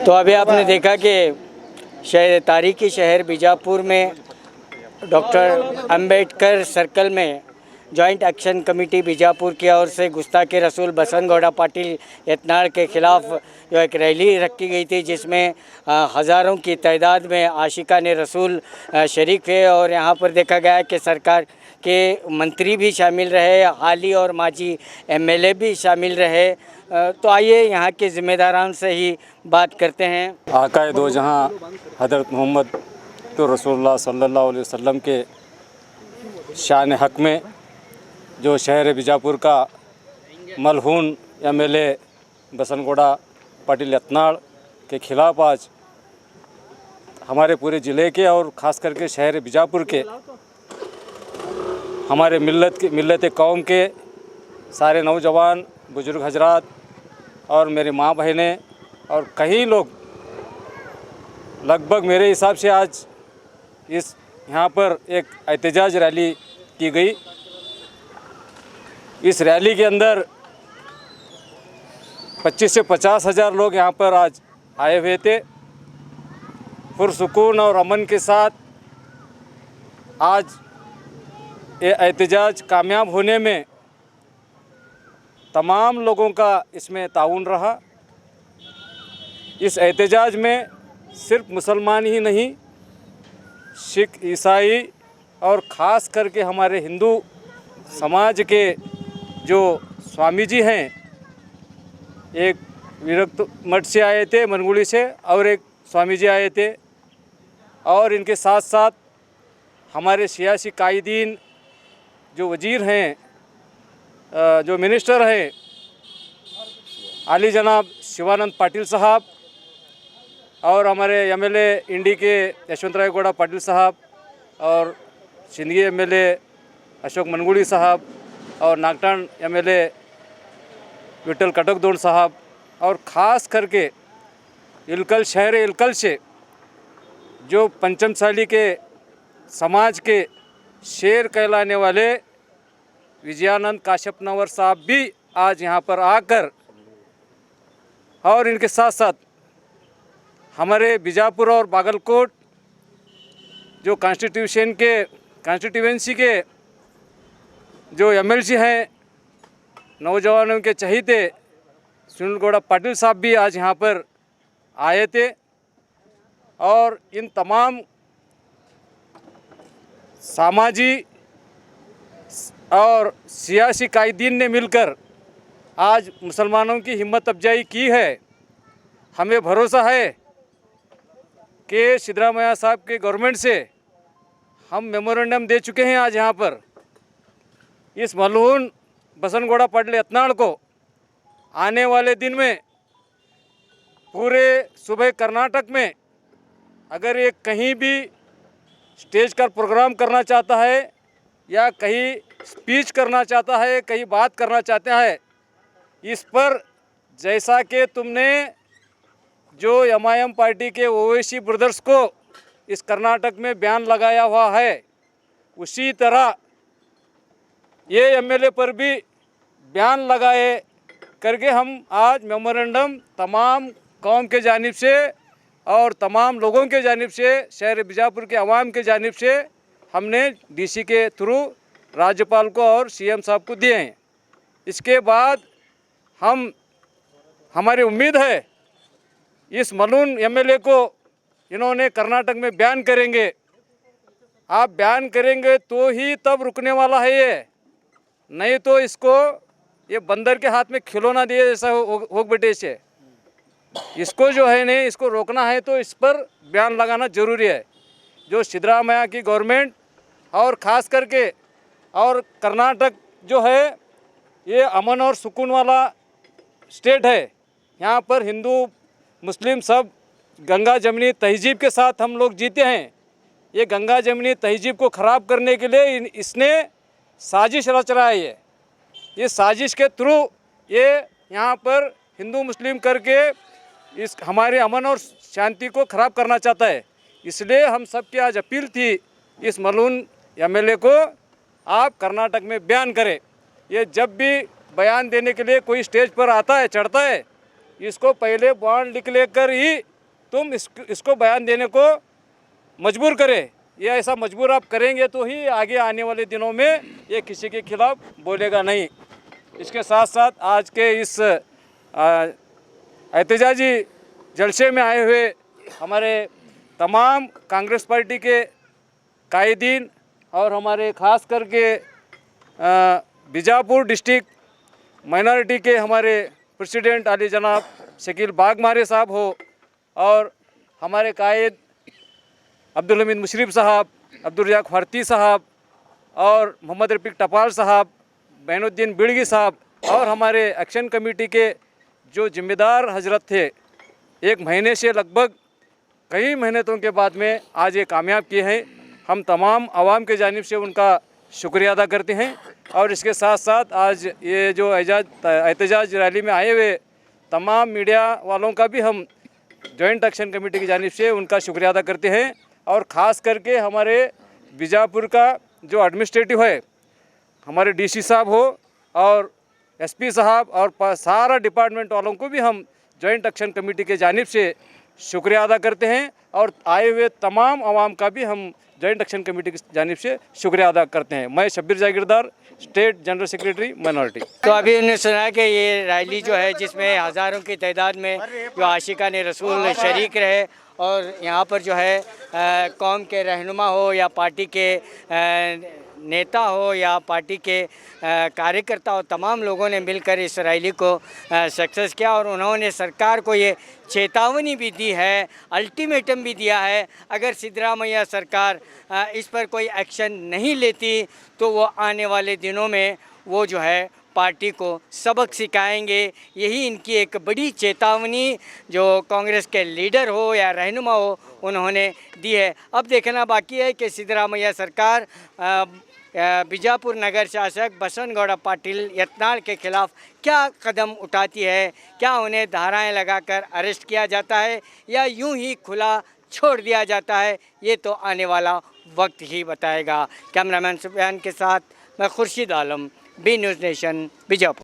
तो अभी आपने देखा कि तारीखी शहर बीजापुर में डॉक्टर अंबेडकर सर्कल में जॉइंट एक्शन कमेटी बीजापुर की ओर से गुस्ताखे रसूल बसंत गौड़ा पाटिल यत्नाड़ के खिलाफ जो एक रैली रखी गई थी, जिसमें हज़ारों की तादाद में आशिकाने रसूल शरीक है। और यहाँ पर देखा गया कि सरकार के मंत्री भी शामिल रहे, हाली और माजी एमएलए भी शामिल रहे। तो आइए यहाँ के ज़िम्मेदारान से ही बात करते हैं। आकाए दो जहाँ हज़रत मोहम्मद तो रसूलुल्लाह सल्लल्लाहु अलैहि वसल्लम के शान हक़ में जो शहर बीजापुर का मलहून एमएलए बसंत गौड़ा पाटिल यत्नाड़ के ख़िलाफ़ आज हमारे पूरे ज़िले के और ख़ास करके शहर बीजापुर के हमारे मिल्लत कौम के सारे नौजवान बुज़ुर्ग हजरात और मेरी माँ बहनें और कई लोग, लगभग मेरे हिसाब से आज इस यहाँ पर एक एहतजाज रैली की गई। इस रैली के अंदर 25 से 50 हज़ार लोग यहाँ पर आज आए हुए थे। पुरसुकून और अमन के साथ आज ये एहतजाज कामयाब होने में तमाम लोगों का इसमें ताउन रहा। इस एहतजाज में सिर्फ मुसलमान ही नहीं, सिख, ईसाई और ख़ास करके हमारे हिंदू समाज के जो स्वामी जी हैं, एक विरक्त मठ से आए थे, मनगुड़ी से, और एक स्वामी जी आए थे। और इनके साथ साथ हमारे सियासी कायदीन जो वजीर हैं, जो मिनिस्टर हैं, आली जनाब शिवानंद पाटिल साहब, और हमारे एमएलए इंडी के यशवंतराय गौड़ा पाटिल साहब, और सिंधी एमएलए अशोक मनगुड़ी साहब, और नागटान एमएलए विठल कटकदोड़ साहब, और ख़ास करके इलकल शहर इलकल से जो पंचमसाली के समाज के शेर कहलाने वाले विजयानंद काश्यपनवर साहब भी आज यहाँ पर आकर, और इनके साथ साथ हमारे बीजापुर और बागलकोट जो कॉन्स्टिट्यूएंसी के जो एमएलसी हैं, नौजवानों के चहीते सुनील गौड़ा पाटिल साहब भी आज यहाँ पर आए थे। और इन तमाम सामाजी और सियासी कायदीन ने मिलकर आज मुसलमानों की हिम्मत अफजाई की है। हमें भरोसा है कि सिद्धरामैया साहब के गवर्नमेंट से हम मेमोरेंडम दे चुके हैं आज यहाँ पर। इस मलहून बसंत गौड़ा पाटिल यत्नाड़ को आने वाले दिन में पूरे सुबह कर्नाटक में अगर ये कहीं भी स्टेज का प्रोग्राम करना चाहता है या कहीं स्पीच करना चाहता है, कहीं बात करना चाहते हैं, इस पर जैसा कि तुमने जो एमआईएम पार्टी के ओवैसी ब्रदर्स को इस कर्नाटक में बयान लगाया हुआ है, उसी तरह ये एमएलए पर भी बयान लगाए करके हम आज मेमोरेंडम तमाम कौम के जानिब से और तमाम लोगों के जानिब से, शहर बीजापुर के अवाम के जानिब से हमने डीसी के थ्रू राज्यपाल को और सीएम साहब को दिए हैं। इसके बाद हमारी उम्मीद है इस मलून एमएलए को इन्होंने कर्नाटक में बयान करेंगे। आप बयान करेंगे तो ही तब रुकने वाला है ये, नहीं तो इसको ये बंदर के हाथ में खिलौना दिए जैसा हो बेटे से। इसको जो है नहीं, इसको रोकना है तो इस पर बयान लगाना ज़रूरी है। जो सिद्धरामैया की गवर्नमेंट और ख़ास करके और कर्नाटक जो है ये अमन और सुकून वाला स्टेट है। यहाँ पर हिंदू मुस्लिम सब गंगा जमनी तहजीब के साथ हम लोग जीते हैं। ये गंगा जमनी तहजीब को ख़राब करने के लिए इसने साजिश रच रहा है। ये साजिश के थ्रू ये यहाँ पर हिंदू मुस्लिम करके इस हमारे अमन और शांति को ख़राब करना चाहता है। इसलिए हम सब की आज अपील थी इस मलून एमएलए को आप कर्नाटक में बयान करें। ये जब भी बयान देने के लिए कोई स्टेज पर आता है, चढ़ता है, इसको पहले बॉन्ड लिख लेकर ही तुम इसको बयान देने को मजबूर करें। ये ऐसा मजबूर आप करेंगे तो ही आगे आने वाले दिनों में ये किसी के खिलाफ बोलेगा नहीं। इसके साथ साथ आज के इस एहतजाजी जलसे में आए हुए हमारे तमाम कांग्रेस पार्टी के कायदीन और हमारे ख़ास करके बीजापुर डिस्ट्रिक्ट माइनॉरिटी के हमारे प्रेसिडेंट अली जनाब शकील बागमारे साहब हो, और हमारे कायद अब्दुल हमीद मुशरफ साहब, अब्दुल रज़ाक फारती साहब और मोहम्मद रफ़ीक टपाल साहब, बैनुद्दीन बिड़गी साहब और हमारे एक्शन कमेटी के जो जिम्मेदार हजरत थे, एक महीने से लगभग कई मेहनतों के बाद में आज ये कामयाब किए हैं। हम तमाम आवाम के जानिब से उनका शुक्रिया अदा करते हैं। और इसके साथ साथ आज ये जो एहतजाज रैली में आए हुए तमाम मीडिया वालों का भी हम जॉइंट एक्शन कमेटी की जानिब से उनका शुक्रिया अदा करते हैं। और ख़ास करके हमारे बीजापुर का जो एडमिनिस्ट्रेटिव है, हमारे डीसी साहब हो और एसपी साहब और सारा डिपार्टमेंट वालों को भी हम जॉइंट एक्शन कमेटी के जानिब से शुक्रिया अदा करते हैं। और आए हुए तमाम आवाम का भी हम जॉइंट एक्शन कमेटी की जानिब से शुक्रिया अदा करते हैं। मैं Shabbir Jagirdar, state general secretary minority. तो अभी उन्होंने सुना कि ये रैली जो है जिसमें हज़ारों की तादाद में जो आशिकान रसूल शरीक रहे, और यहाँ पर जो है कौम के रहनुमा हो या पार्टी के नेता हो या पार्टी के कार्यकर्ता हो, तमाम लोगों ने मिलकर इस रैली को सक्सेस किया। और उन्होंने सरकार को ये चेतावनी भी दी है, अल्टीमेटम भी दिया है, अगर सिद्धरामैया सरकार इस पर कोई एक्शन नहीं लेती तो वो आने वाले दिनों में वो जो है पार्टी को सबक सिखाएंगे। यही इनकी एक बड़ी चेतावनी जो कांग्रेस के लीडर हो या रहनुमा हो उन्होंने दी है। अब देखना बाकी है कि सिद्धरामैया सरकार बीजापुर नगर शासक बसवनगौड़ा पाटिल यत्नाल के खिलाफ क्या कदम उठाती है। क्या उन्हें धाराएं लगाकर अरेस्ट किया जाता है या यूं ही खुला छोड़ दिया जाता है, ये तो आने वाला वक्त ही बताएगा। कैमरामैन सुफियान के साथ मैं Khurshid Alam, B news nation, Bijapur.